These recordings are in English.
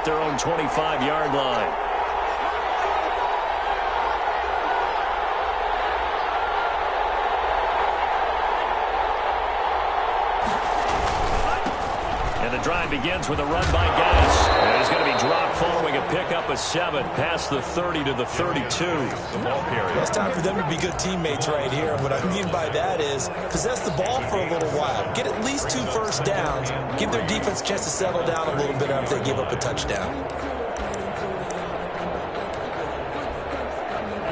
at their own 25-yard line. And the drive begins with a run by Geis. And he's going to be dropped following a pickup of 7 past the 30 to the 32. The ball carrier. It's time for them to be good teammates right here. And what I mean by that is possess the ball for a little while. Get at least 2 first downs. Give their defense a chance to settle down a little bit after they give up a touchdown.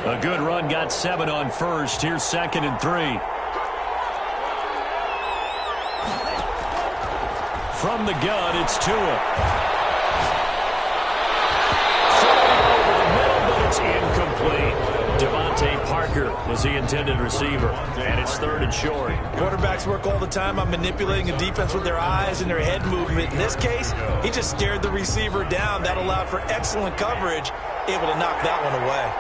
A good run got 7 on first. Here's 2nd and 3. From the gun, it's Tua. Over the middle, but it's incomplete. Devontae Parker was the intended receiver, and it's 3rd and short. Quarterbacks work all the time on manipulating a defense with their eyes and their head movement. In this case, he just stared the receiver down. That allowed for excellent coverage, able to knock that one away.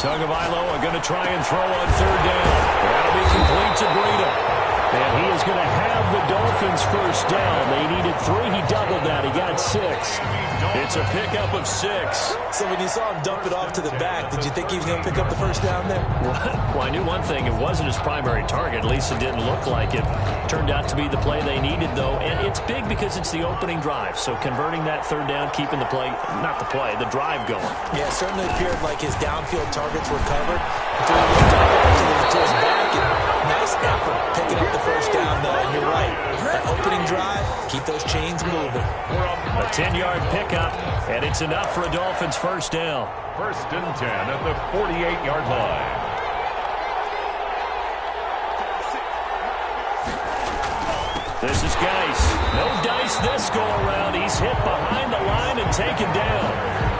Tagovailoa going to try and throw on 3rd down. That'll be complete to Breida. And he is going to have the Dolphins first down. They needed 3. He doubled that. He got 6. It's a pickup of 6. So when you saw him dump it off to the back, did you think he was going to pick up the first down there? Well, I knew one thing. It wasn't his primary target. At least it didn't look like it. Turned out to be the play they needed, though. And it's big because it's the opening drive. So converting that 3rd down, keeping the play, not the play, the drive going. Yeah, it certainly appeared like his downfield targets were covered. Until he looked up to his back. And nice effort picking up the first down, though. And you're right. That opening drive, keep those chains moving. A 10-yard pickup, and it's enough for a Dolphins first down. 1st and 10 at the 48-yard line. This is Geis. No dice this go-around. He's hit behind the line and taken down.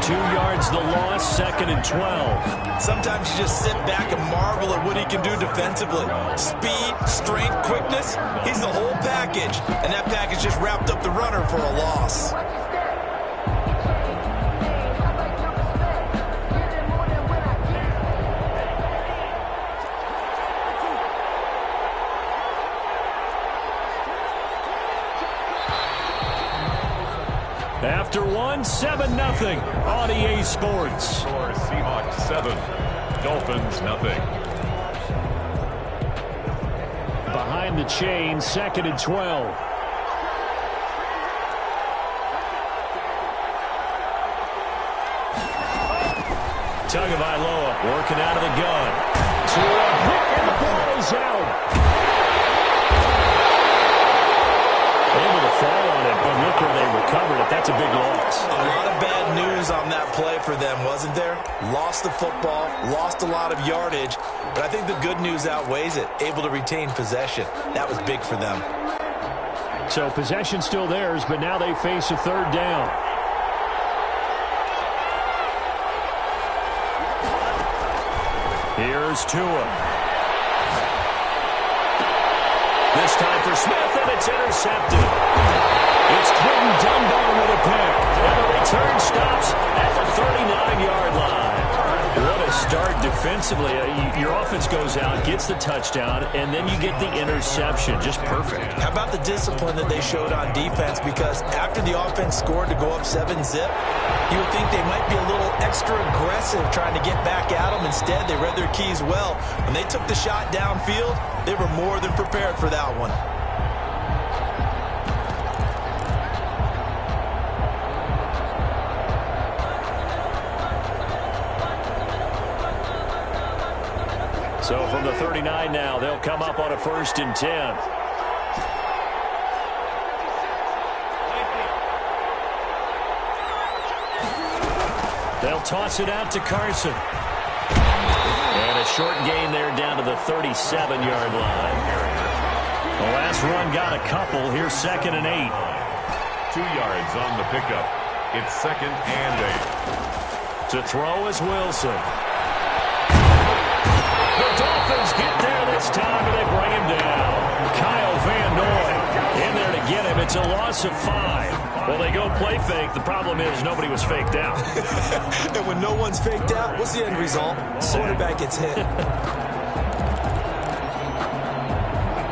2 yards the loss, 2nd and 12. Sometimes you just sit back and marvel at what he can do defensively. Speed, strength, quickness, he's the whole package. And that package just wrapped up the runner for a loss. After 1, 7-0 on EA Sports. Score Seahawks 7, Dolphins nothing. Behind the chain, 2nd and 12. Tagovailoa working out of the gun. And the ball is out. Able to fall on it, but look where they recovered it. That's a big loss. A lot of bad news on that play for them, wasn't there? Lost the football, lost a lot of yardage, but I think the good news outweighs it. Able to retain possession. That was big for them. So possession still theirs, but now they face a 3rd down. Here's Tua. This time for Smith, and it's intercepted. It's Quentin Dunbar with a pick. And the return stops at the 39-yard line. What a start defensively. Your offense goes out, gets the touchdown, and then you get the interception. Just perfect. How about the discipline that they showed on defense? Because after the offense scored to go up 7-zip, you would think they might be a little extra aggressive trying to get back at them. Instead, they read their keys well. When they took the shot downfield, they were more than prepared for that one. So from the 39 now, they'll come up on a 1st and 10. They'll toss it out to Carson. And a short gain there down to the 37-yard line. The last run got a couple. Here's 2nd and 8. 2 yards on the pickup. It's 2nd and 8. To throw is Wilson. The Dolphins get there this time, and they bring him down. Kyle Van Noy in there to get him. It's a loss of 5. Well, they go play fake. The problem is nobody was faked out. And when no one's faked out, what's the end result? Quarterback gets hit.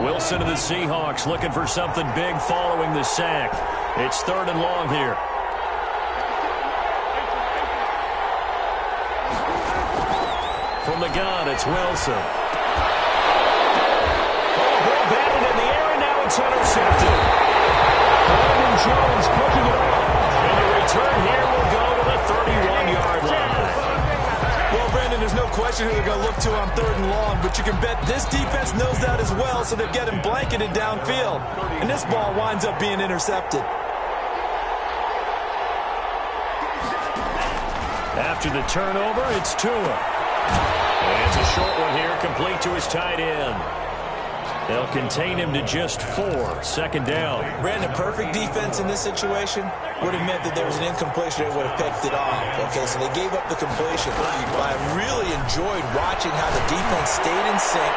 Wilson of the Seahawks looking for something big following the sack. It's 3rd and long here. From the gun, it's Wilson. Oh, ball batted in the air, and now it's intercepted. Brandon Jones picking it up. And the return here will go to the 31-yard line. Well, Brandon, there's no question who they're going to look to on 3rd and long, but you can bet this defense knows that as well, so they've got him blanketed downfield. And this ball winds up being intercepted. After the turnover, it's Tua. And it's a short one here, complete to his tight end. They'll contain him to just 4. 2nd down. Brandon, perfect defense in this situation would have meant that there was an incompletion that would have picked it off. Okay, so they gave up the completion. But I really enjoyed watching how the defense stayed in sync.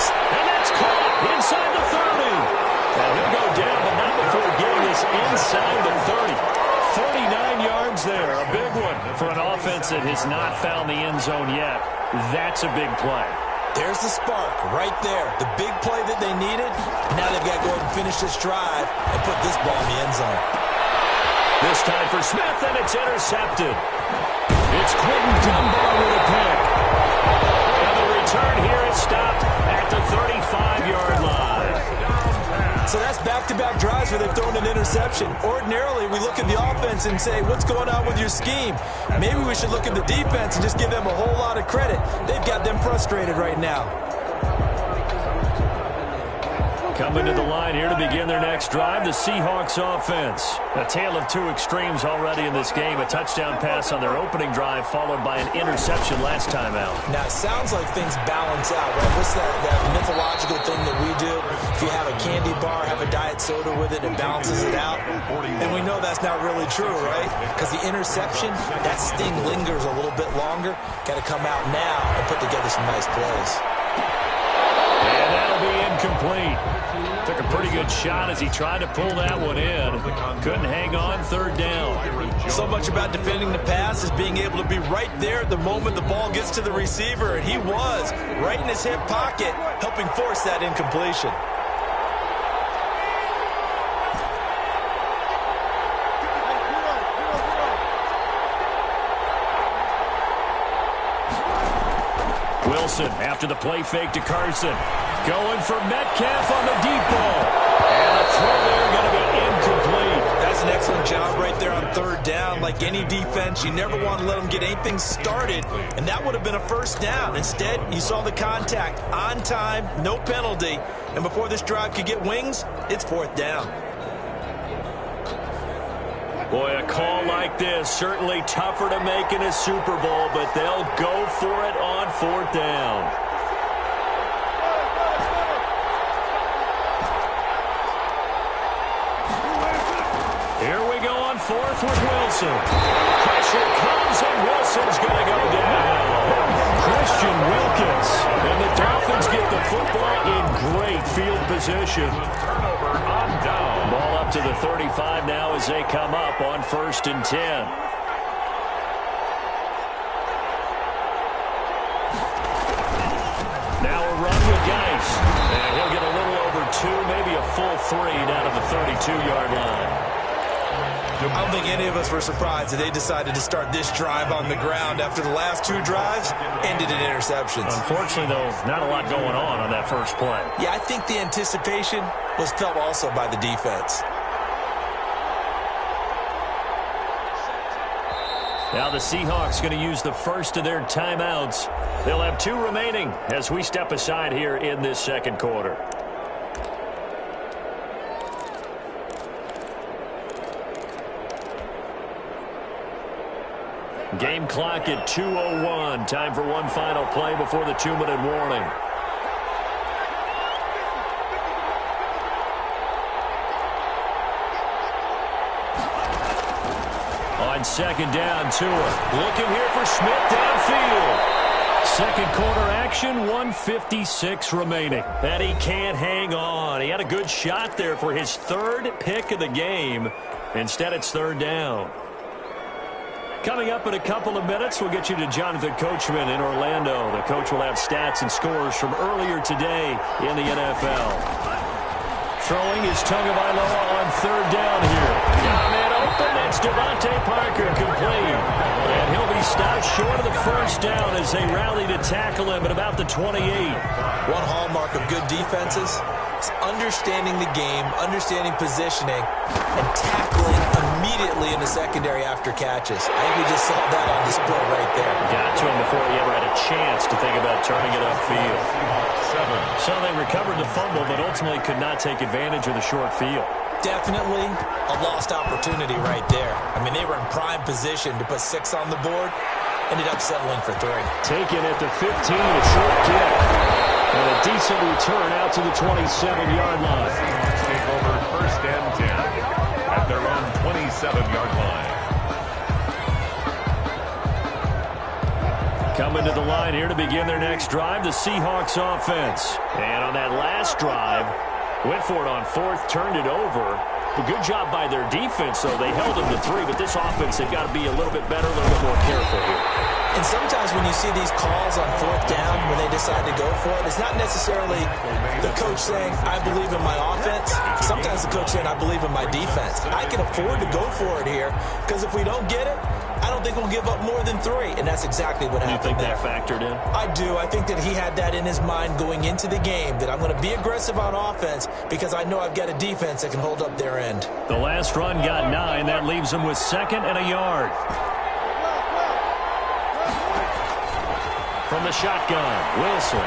And that's caught inside the 30. And he'll go down, but not before getting this inside the 30. 49 yards there, a big one for an offense that has not found the end zone yet. That's a big play. There's the spark right there. The big play that they needed. Now they've got to go ahead and finish this drive and put this ball in the end zone. This time for Smith, and it's intercepted. It's Quentin Dunbar with a pick. And the return here is stopped at the 35-yard line. So that's back-to-back drives where they've thrown an interception. Ordinarily, we look at the offense and say, what's going on with your scheme? Maybe we should look at the defense and just give them a whole lot of credit. They've got them frustrated right now. Coming to the line here to begin their next drive, the Seahawks offense. A tale of two extremes already in this game. A touchdown pass on their opening drive, followed by an interception last time out. Now, it sounds like things balance out, right? What's that mythological thing that we do? If you have a candy bar, have a diet soda with it, it balances it out. And we know that's not really true, right? Because the interception, that sting lingers a little bit longer. Got to come out now and put together some nice plays. And that'll be incomplete. Took a pretty good shot as he tried to pull that one in. Couldn't hang on. 3rd down. So much about defending the pass is being able to be right there at the moment the ball gets to the receiver. And he was right in his hip pocket, helping force that incompletion. Wilson after the play fake to Carson. Going for Metcalf on the deep ball. And a throw there going to be incomplete. That's an excellent job right there on 3rd down. Like any defense, you never want to let them get anything started. And that would have been a 1st down. Instead, you saw the contact on time, no penalty. And before this drive could get wings, it's 4th down. Boy, a call like this, certainly tougher to make in a Super Bowl, but they'll go for it on 4th down. Here we go on 4th with Wilson. Pressure comes, and Wilson's going to go down. Christian Wilkins. And the Dolphins get the football in great field position. Turnover on down. Ball up to the 35 now as they come up on 1st and 10. Now a run with Geis. And he'll get a little over 2, maybe a full 3 down to the 32-yard line. I don't think any of us were surprised that they decided to start this drive on the ground after the last 2 drives ended in interceptions. Unfortunately, though, not a lot going on that first play. Yeah, I think the anticipation was felt also by the defense. Now the Seahawks going to use the first of their timeouts. They'll have 2 remaining as we step aside here in this 2nd quarter. Game clock at 2:01. Time for one final play before the 2-minute warning. On 2nd down, Tua. Looking here for Smith downfield. 2nd quarter action, 1:56 remaining. And he can't hang on. He had a good shot there for his 3rd pick of the game. Instead, it's 3rd down. Coming up in a couple of minutes, we'll get you to Jonathan Coachman in Orlando. The coach will have stats and scores from earlier today in the NFL. Throwing is Tagovailoa on 3rd down here. Devontae Parker complete. And he'll be stopped short of the first down as they rally to tackle him at about the 28. One hallmark of good defenses is understanding the game, understanding positioning, and tackling immediately in the secondary after catches. I think we just saw that on display right there. Got to him before he ever had a chance to think about turning it upfield. So they recovered the fumble, but ultimately could not take advantage of the short field. Definitely a lost opportunity right there. I mean, they were in prime position to put 6 on the board. Ended up settling for 3. Taken at the 15, a short kick. And a decent return out to the 27-yard line. Take over first and 10 at their own 27-yard line. Coming to the line here to begin their next drive, the Seahawks offense. And on that last drive, went for it on 4th, turned it over. A good job by their defense, though. They held them to 3, but this offense, they've got to be a little bit better, a little bit more careful here. And sometimes when you see these calls on 4th down, when they decide to go for it, it's not necessarily the coach saying, I believe in my offense. Sometimes the coach saying, I believe in my defense. I can afford to go for it here, because if we don't get it, I don't think we'll give up more than 3. And that's exactly what happened there. You think that factored in? I do. I think that he had that in his mind going into the game, that I'm going to be aggressive on offense because I know I've got a defense that can hold up their end. The last run got 9. That leaves them with 2nd and a yard. From the shotgun, Wilson.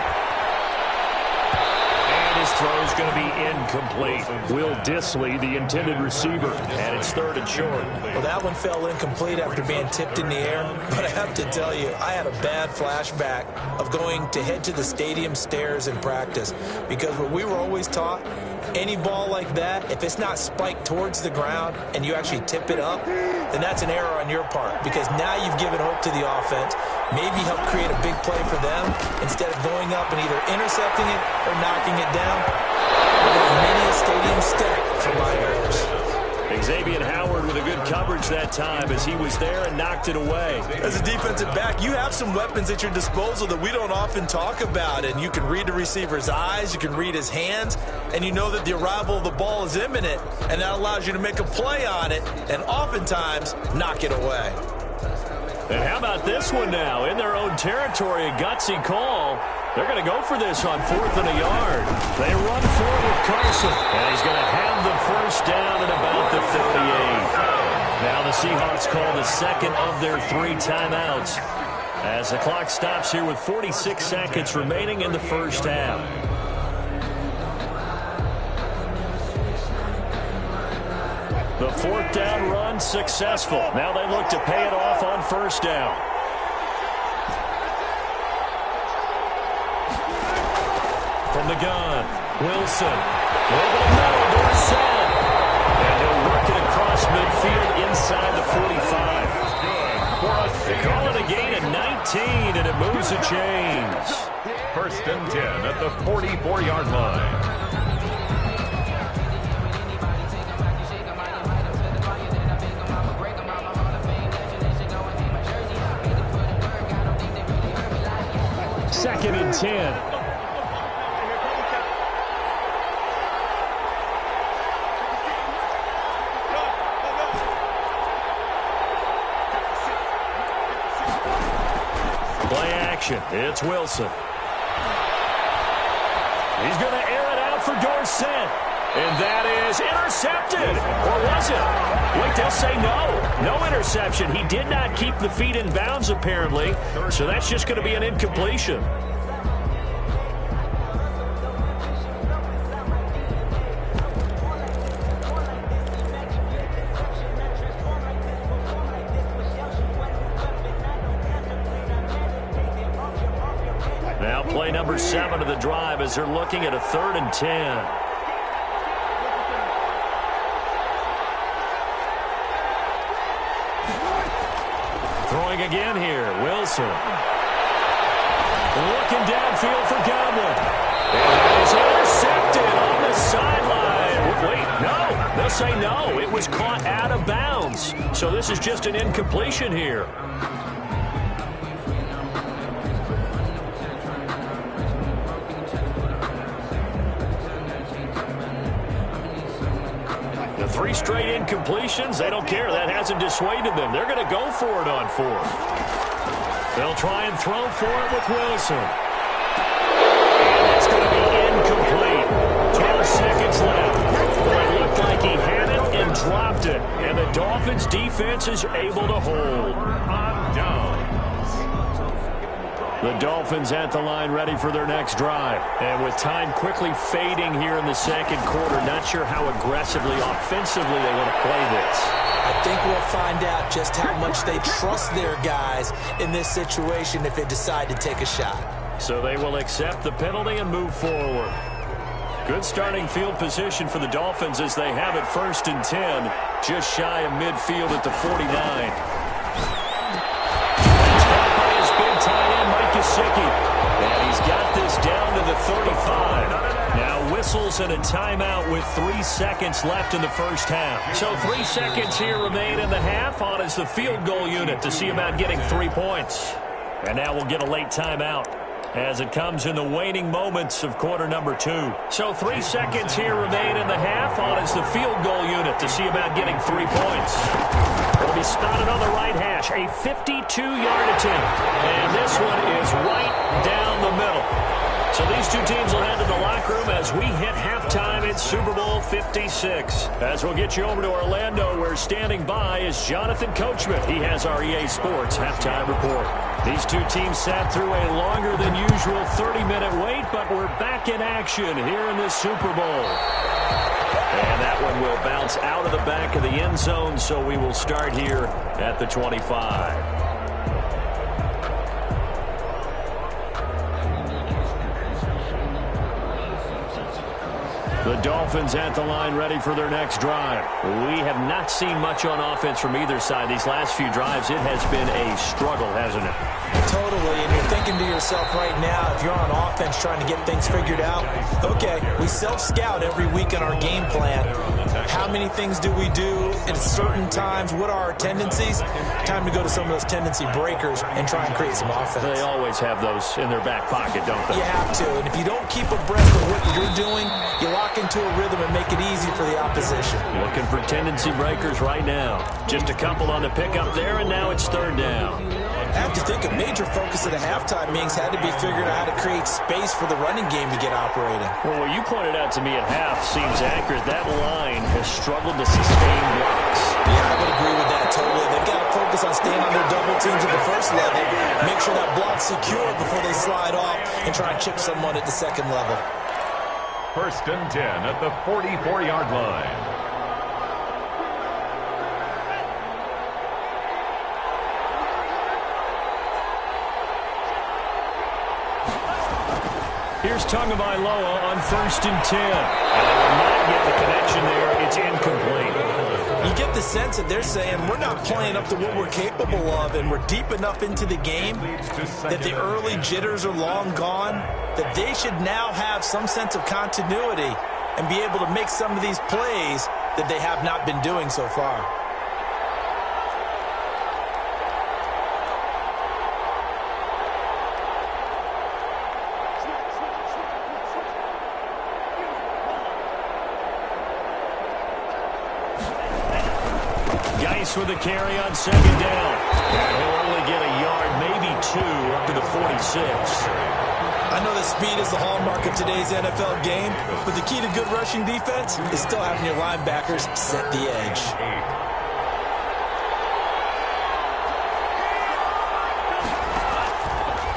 And his throw is going to be incomplete. Will Dissly, the intended receiver, and it's 3rd and short. Well, that one fell incomplete after being tipped in the air. But I have to tell you, I had a bad flashback of going to head to the stadium stairs in practice. Because what we were always taught, any ball like that, if it's not spiked towards the ground and you actually tip it up, then that's an error on your part. Because now you've given hope to the offense. Maybe help create a big play for them instead of going up and either intercepting it or knocking it down. Many a stadium step for my errors. Xavier Howard with a good coverage that time as he was there and knocked it away. As a defensive back, you have some weapons at your disposal that we don't often talk about. And you can read the receiver's eyes, you can read his hands, and you know that the arrival of the ball is imminent. And that allows you to make a play on it and oftentimes knock it away. And how about this one now? In their own territory, a gutsy call. They're going to go for this on 4th and a yard. They run forward with Carson. And he's going to have the first down at about the 38. Now the Seahawks call the 2nd of their 3 timeouts as the clock stops here with 46 seconds remaining in the first half. The 4th down run successful. Now they look to pay it off on 1st down. From the gun, Wilson. Over the middle, Dorsett. And he'll work it across midfield inside the 45. They call it a gain of 19, and it moves the chains. 1st and 10 at the 44-yard line. Second and 10. Play action. It's Wilson. He's going to air it out for Dorsett. And that is intercepted. Or was it? Wait, they'll say no. No interception. He did not keep the feet in bounds, apparently. So that's just going to be an incompletion. Now play number 7 of the drive as they're looking at a 3rd and 10. Throwing again here, Wilson. Looking downfield for Godwin. And he's intercepted on the sideline. Wait, no. They'll say no. It was caught out of bounds. So this is just an incompletion here. 3 straight incompletions. They don't care. That hasn't dissuaded them. They're going to go for it on 4th. They'll try and throw for it with Wilson. It's going to be incomplete. 12 seconds left. Well, it looked like he had it and dropped it. And the Dolphins' defense is able to hold. The Dolphins at the line ready for their next drive. And with time quickly fading here in the second quarter, not sure how aggressively, offensively they want to play this. I think we'll find out just how much they trust their guys in this situation if they decide to take a shot. So they will accept the penalty and move forward. Good starting field position for the Dolphins as they have it 1st and 10, just shy of midfield at the 49. And he's got this down to the 35. Now whistles and a timeout with 3 seconds left in the first half. So 3 seconds here remain in the half on as the field goal unit to see about getting 3 points. And now we'll get a late timeout as it comes in the waning moments of quarter number 2. So 3 seconds here remain in the half on as the field goal unit to see about getting 3 points. Will be spotted on the right hash, a 52-yard attempt. And this one is right down the middle. So these two teams will head to the locker room as we hit halftime in Super Bowl 56. As we'll get you over to Orlando, where standing by is Jonathan Coachman. He has our EA Sports halftime report. These two teams sat through a longer than usual 30-minute wait, but we're back in action here in this Super Bowl. And that one will bounce out of the back of the end zone, so we will start here at the 25. The Dolphins at the line ready for their next drive. We have not seen much on offense from either side. These last few drives, it has been a struggle, hasn't it? Totally, and you're thinking to yourself right now, if you're on offense trying to get things figured out, okay, we self-scout every week in our game plan. How many things do we do at certain times? What are our tendencies? Time to go to some of those tendency breakers and try and create some offense. They always have those in their back pocket, don't they? You have to, and if you don't keep abreast of what you're doing, you lock into a rhythm and make it easy for the opposition. Looking for tendency breakers right now. Just a couple on the pickup there, and now it's 3rd down. I have to think a major focus of the halftime meetings had to be figuring out how to create space for the running game to get operating. Well, what you pointed out to me at half seems accurate. That line has struggled to sustain blocks. Yeah, I would agree with that totally. They've got to focus on staying on their double teams at the first level, make sure that block's secure before they slide off and try and chip someone at the second level. 1st and 10 at the 44-yard line. Here's Tagovailoa on 1st and 10. And they will not get the connection there. It's incomplete. You get the sense that they're saying we're not playing up to what we're capable of, and we're deep enough into the game that the early jitters are long gone, that they should now have some sense of continuity and be able to make some of these plays that they have not been doing so far. With a carry on 2nd down. And he'll only get a yard, maybe 2, up to the 46. I know that speed is the hallmark of today's NFL game, but the key to good rushing defense is still having your linebackers set the edge.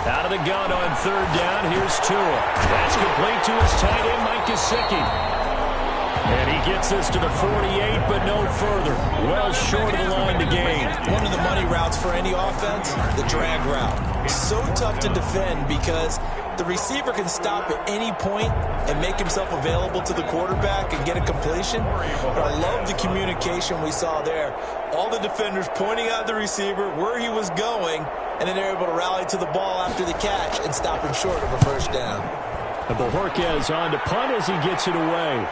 Out of the gun on 3rd down, here's Tua. That's complete to his tight end, Mike Gesicki. And he gets us to the 48, but no further. Well short of the line to gain. One of the money routes for any offense, the drag route. So tough to defend because the receiver can stop at any point and make himself available to the quarterback and get a completion. But I love the communication we saw there. All the defenders pointing out the receiver, where he was going, and then they're able to rally to the ball after the catch and stop him short of a 1st down. And Bojorquez on to punt as he gets it away.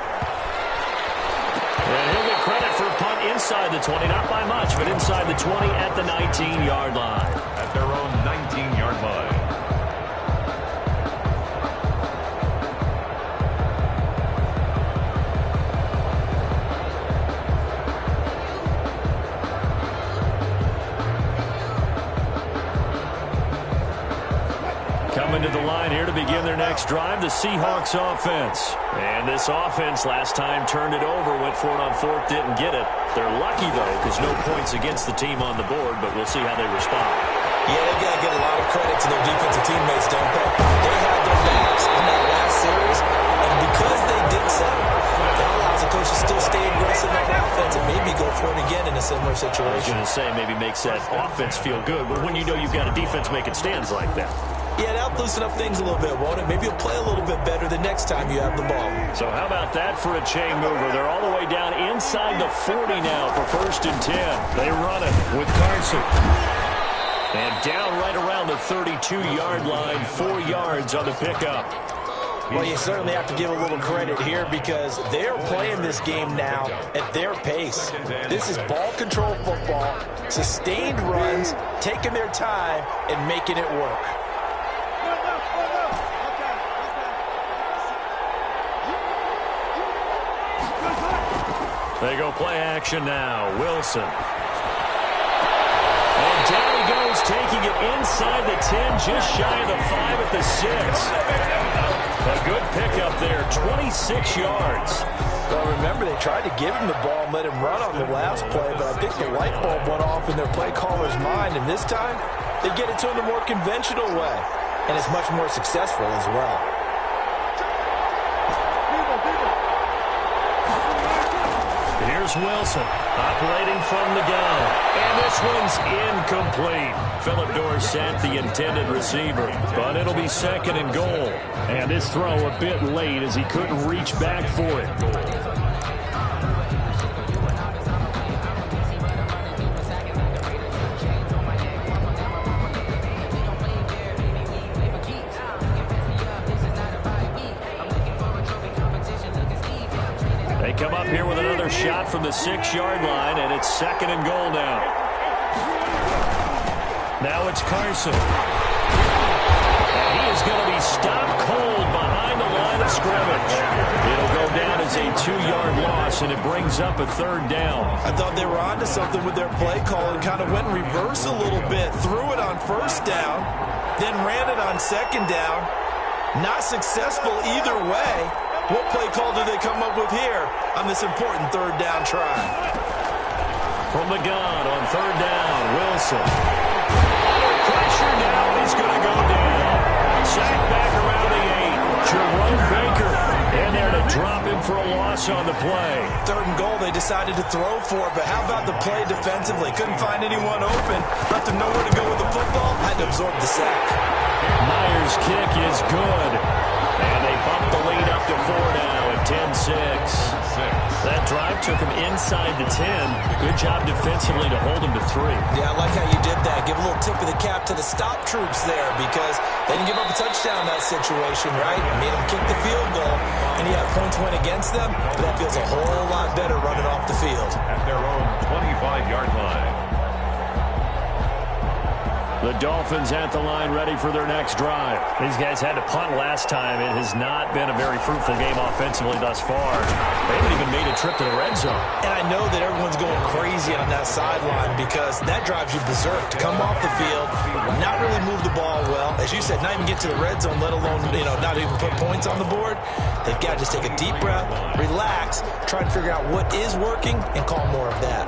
And he'll get credit for a punt inside the 20, not by much, but inside the 20 at the 19-yard line. At their own 19-yard line. to the line here to begin their next drive, the Seahawks offense. And this offense last time turned it over, went for it on fourth, didn't get it. They're lucky, though, because no points against the team on the board, but we'll see how they respond. Yeah, they've got to get a lot of credit to their defensive teammates, don't they? They had their backs in that last series, and because they did so, that allows the coach to still stay aggressive on offense and maybe go for it again in a similar situation. I was going to say, maybe makes that offense feel good, but when you know you've got a defense making stands like that. Yeah, that'll loosen up things a little bit, won't it? Maybe you'll play a little bit better the next time you have the ball. So how about that for a chain mover? They're all the way down inside the 40 now for 1st and 10. They run it with Carson. And down right around the 32-yard line, 4 yards on the pickup. Well, you certainly have to give a little credit here because they're playing this game now at their pace. This is ball control football, sustained runs, taking their time, and making it work. They go play action now. Wilson. And down he goes, taking it inside the 10, just shy of the 5 at the 6. A good pickup there, 26 yards. Well, remember, they tried to give him the ball and let him run on the last play, but I think the light bulb went off in their play caller's mind, and this time they get it to him the more conventional way, and it's much more successful as well. Here's Wilson, operating from the gun. And this one's incomplete. Philip Dorsett, the intended receiver. But it'll be 2nd and goal. And this throw a bit late as he couldn't reach back for it. Come up here with another shot from the 6-yard line, and it's 2nd and goal now. Now it's Carson. And he is going to be stopped cold behind the line of scrimmage. It'll go down as a 2-yard loss, and it brings up a 3rd down. I thought they were onto something with their play call and kind of went in reverse a little bit. Threw it on 1st down, then ran it on 2nd down. Not successful either way. What play call do they come up with here on this important 3rd down try? From the gun on 3rd down, Wilson. Pressure now, he's going to go down. Sacked back around the 8. Jerome Baker in there to drop him for a loss on the play. 3rd and goal, they decided to throw for it, but how about the play defensively? Couldn't find anyone open. Left him nowhere to go with the football. Had to absorb the sack. Myers' kick is good. And they bump the lead up to 4 now at 10-6. That drive took him inside the 10. Good job defensively to hold him to 3. Yeah, I like how you did that. Give a little tip of the cap to the stop troops there because they didn't give up a touchdown in that situation, right? Made them kick the field goal, and yeah, points went against them, but that feels a whole lot better running off the field. At their own 25-yard line. The Dolphins at the line ready for their next drive. These guys had to punt last time. It has not been a very fruitful game offensively thus far. They haven't even made a trip to the red zone. And I know that everyone's going crazy on that sideline because that drives you berserk to come off the field, not really move the ball well. As you said, not even get to the red zone, let alone, not even put points on the board. They've got to just take a deep breath, relax, try and figure out what is working and call more of that.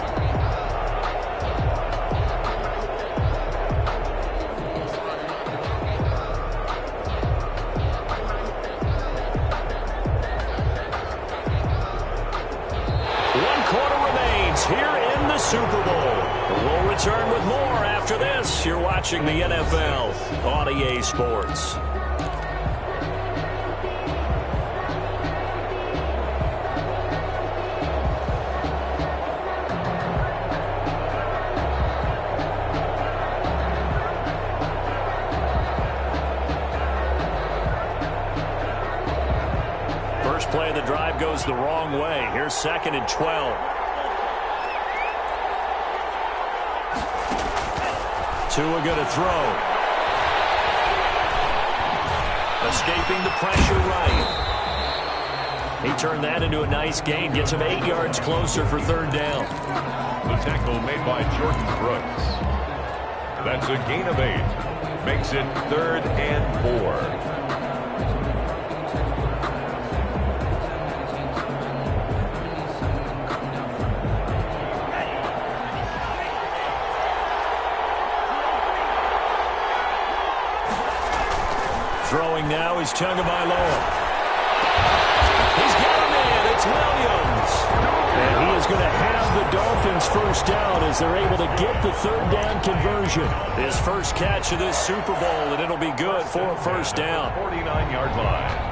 Here in the Super Bowl. We'll return with more after this. You're watching the NFL on EA Sports. First play of the drive goes the wrong way. Here's 2nd and 12. Tua going to throw. Escaping the pressure right. He turned that into a nice gain. Gets him 8 yards closer for 3rd down. The tackle made by Jordan Brooks. That's a gain of 8. Makes it 3rd and 4. Throwing now is HeABaBy5. He's got him in. It's Williams. And he is going to have the Dolphins first down as they're able to get the 3rd down conversion. His first catch of this Super Bowl, and it'll be good for a first down. 49-yard line.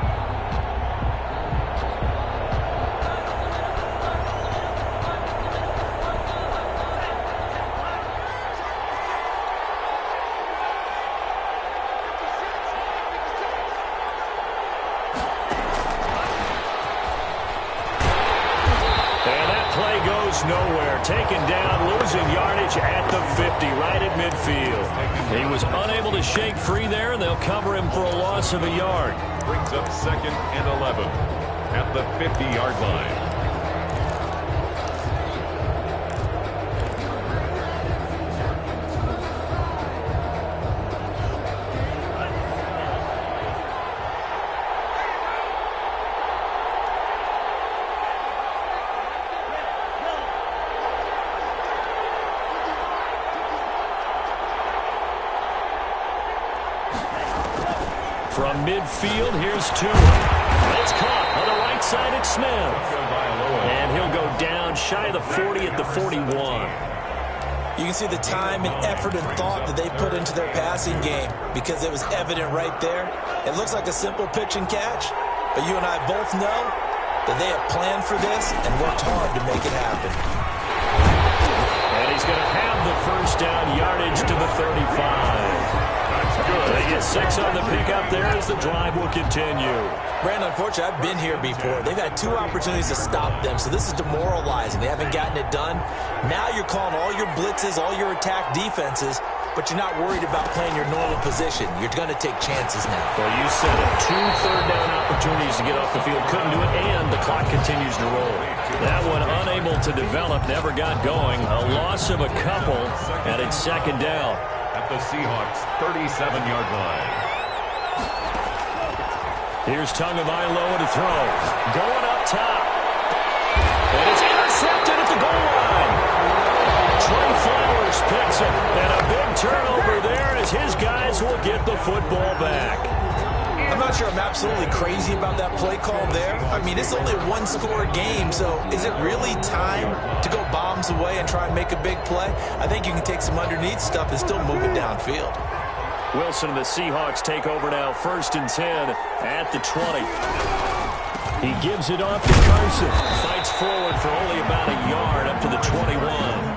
Nowhere, taken down, losing yardage at the 50, right at midfield. He was unable to shake free there, and they'll cover him for a loss of a yard. Brings up 2nd and 11 at the 50-yard line. From midfield, here's Tua. It's caught on the right side at Smith. And he'll go down shy of the 40 at the 41. You can see the time and effort and thought that they put into their passing game because it was evident right there. It looks like a simple pitch and catch, but you and I both know that they have planned for this and worked hard to make it happen. And he's going to have the first down, yardage to the 35. Good. They get 6 on the pickup there as the drive will continue. Brandon, unfortunately, I've been here before. They've had 2 opportunities to stop them, so this is demoralizing. They haven't gotten it done. Now you're calling all your blitzes, all your attack defenses, but you're not worried about playing your normal position. You're going to take chances now. Well, you said it. 2 third-down opportunities to get off the field. Couldn't do it, and the clock continues to roll. That one unable to develop, never got going. A loss of a couple, and it's 2nd down. At the Seahawks' 37-yard line. Here's HeABaBy5 to throw. Going up top. And it's intercepted at the goal line. Trey Flowers picks it. And a big turnover there as his guys will get the football back. I'm not sure I'm absolutely crazy about that play call there. I mean, it's only a 1-score game, so is it really time to go bombs away and try and make a big play? I think you can take some underneath stuff and still move it downfield. Wilson and the Seahawks take over now, 1st and 10 at the 20. He gives it off to Carson. Fights forward for only about a yard up to the 21.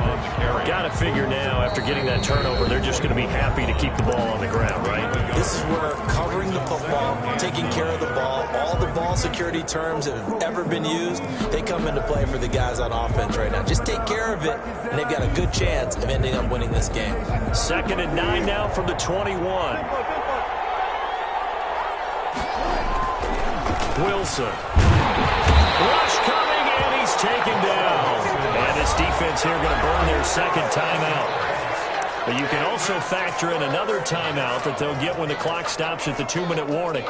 Got to figure now, after getting that turnover, they're just going to be happy to keep the ball on the ground, right? This is where covering the football, taking care of the ball, all the ball security terms that have ever been used, they come into play for the guys on offense right now. Just take care of it, and they've got a good chance of ending up winning this game. 2nd and 9 now from the 21. Wilson. Rush coming, and he's taken down. And this defense here going to burn their 2nd timeout. But you can also factor in another timeout that they'll get when the clock stops at the 2-minute warning.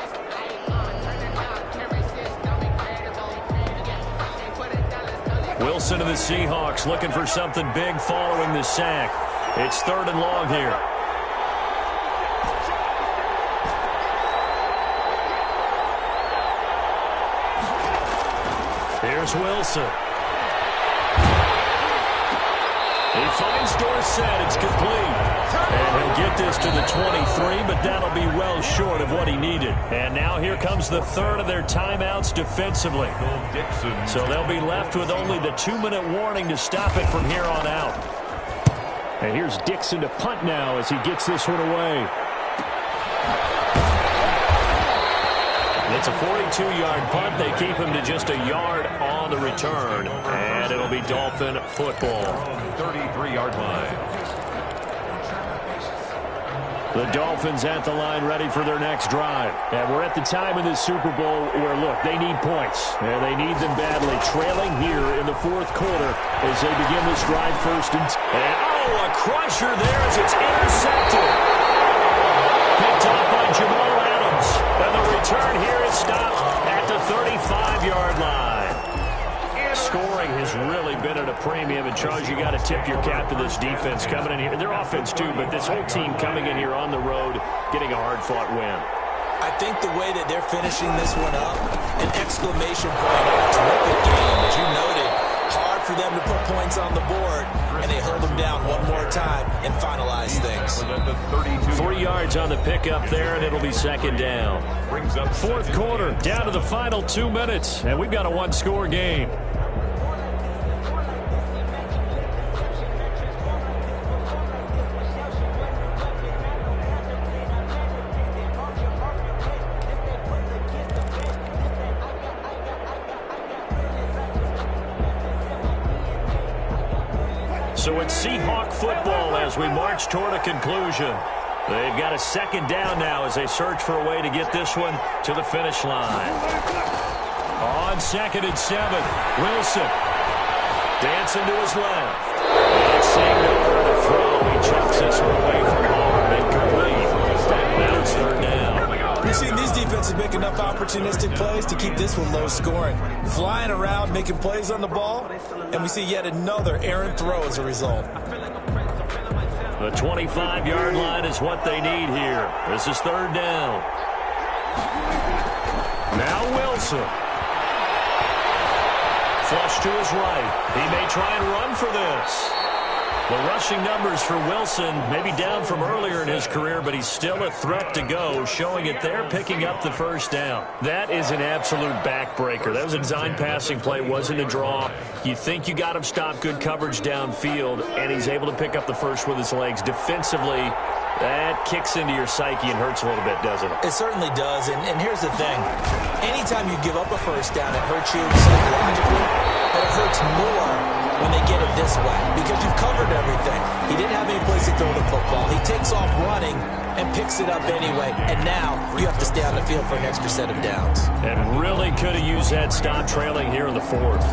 Wilson of the Seahawks looking for something big following the sack. It's 3rd and long here. Here's Wilson. He finds Dorsett. It's complete. And he'll get this to the 23, but that'll be well short of what he needed. And now here comes the 3rd of their timeouts defensively. So they'll be left with only the 2-minute warning to stop it from here on out. And here's Dixon to punt now as he gets this one away. It's a 42-yard punt. They keep him to just a yard on the return. And it'll be Dolphin football. 33-yard line. The Dolphins at the line ready for their next drive. And we're at the time in the Super Bowl where, look, they need points. And they need them badly. Trailing here in the fourth quarter as they begin this drive first and a crusher there as it's intercepted. Picked off by Jamal Adams. And the return here is stopped at the 35-yard line. Scoring has really been at a premium, and Charles, you got to tip your cap to this defense coming in here. Their offense too, but this whole team coming in here on the road, getting a hard-fought win. I think the way that they're finishing this one up, an exclamation point on a terrific game, as you noted. Hard for them to put points on the board, and they hold them down one more time and finalize things. 3 yards on the pickup there, and it'll be second down. Fourth quarter, down to the final 2 minutes, and we've got a one-score game. So it's Seahawk football as we march toward a conclusion. They've got a second down now as they search for a way to get this one to the finish line. On 2nd and 7, Wilson dancing to his left. And saying over the throw, he chucks this one away from home. Incomplete. Now it's third down. We've seen these defenses make enough opportunistic plays to keep this one low scoring. Flying around, making plays on the ball, and we see yet another errant throw as a result. The 25-yard line is what they need here. This is third down. Now Wilson. Flush to his right. He may try and run for this. The rushing numbers for Wilson maybe down from earlier in his career, but he's still a threat to go, showing it there, picking up the first down. That is an absolute backbreaker. That was a design passing play, wasn't a draw. You think you got him stopped, good coverage downfield, and he's able to pick up the first with his legs. Defensively, that kicks into your psyche and hurts a little bit, doesn't it? It certainly does, and here's the thing. Anytime you give up a first down, it hurts you psychologically, but it hurts more when they get it this way, because you've covered everything. He didn't have any place to throw the football. He takes off running and picks it up anyway, and now you have to stay on the field for an extra set of downs. And really could have used that stop trailing here in the fourth.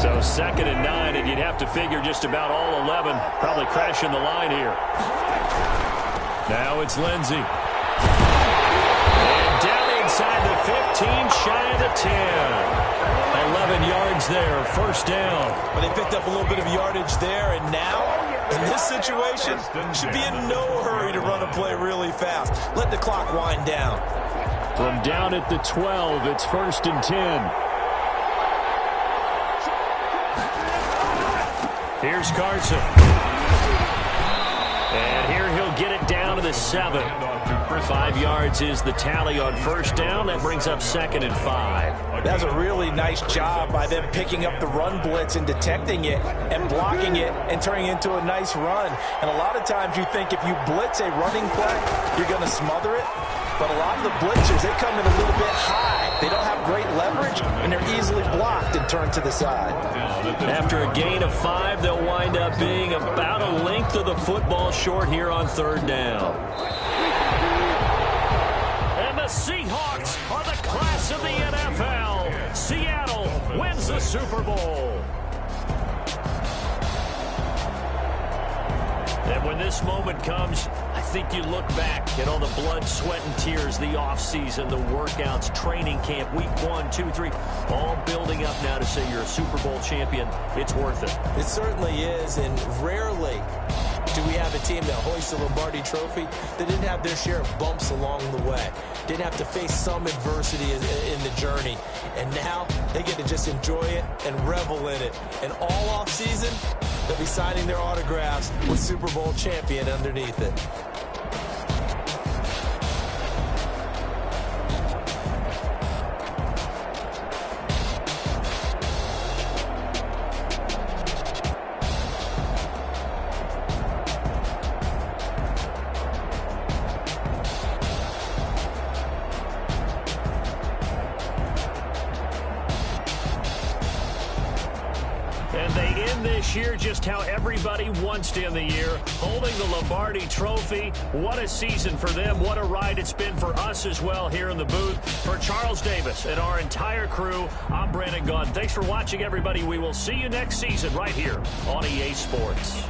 So 2nd and 9, and you'd have to figure just about all 11 probably crashing the line here. Now it's Lindsey. And down inside the 15, shy of the 10. 11 yards there, first down. But they picked up a little bit of yardage there, and now, in this situation, should be in no hurry to run a play really fast. Let the clock wind down. From down at the 12, it's 1st and 10. Here's Carson. And here he'll get it down to the 7. 5 yards is the tally on first down. That brings up 2nd and 5. That was a really nice job by them picking up the run blitz and detecting it and blocking it and turning it into a nice run. And a lot of times you think if you blitz a running play, you're going to smother it. But a lot of the blitzers, they come in a little bit high. They don't have great leverage, and they're easily blocked and turned to the side. After a gain of 5, they'll wind up being about a length of the football short here on third down. And the Seahawks are the class of the NFL. Seattle wins the Super Bowl. And when this moment comes, I think you look back at all the blood, sweat, and tears, the offseason, the workouts, training camp, week 1, 2, 3, all building up now to say you're a Super Bowl champion. It's worth it. It certainly is, and rarely do we have a team that hoists the Lombardi Trophy that didn't have their share of bumps along the way, didn't have to face some adversity in the journey, and now they get to just enjoy it and revel in it. And all offseason, they'll be signing their autographs with Super Bowl champion underneath it. And they end this year just how everybody wants to end the year, holding the Lombardi Trophy. What a season for them. What a ride it's been for us as well here in the booth. For Charles Davis and our entire crew, I'm Brandon Gunn. Thanks for watching, everybody. We will see you next season right here on EA Sports.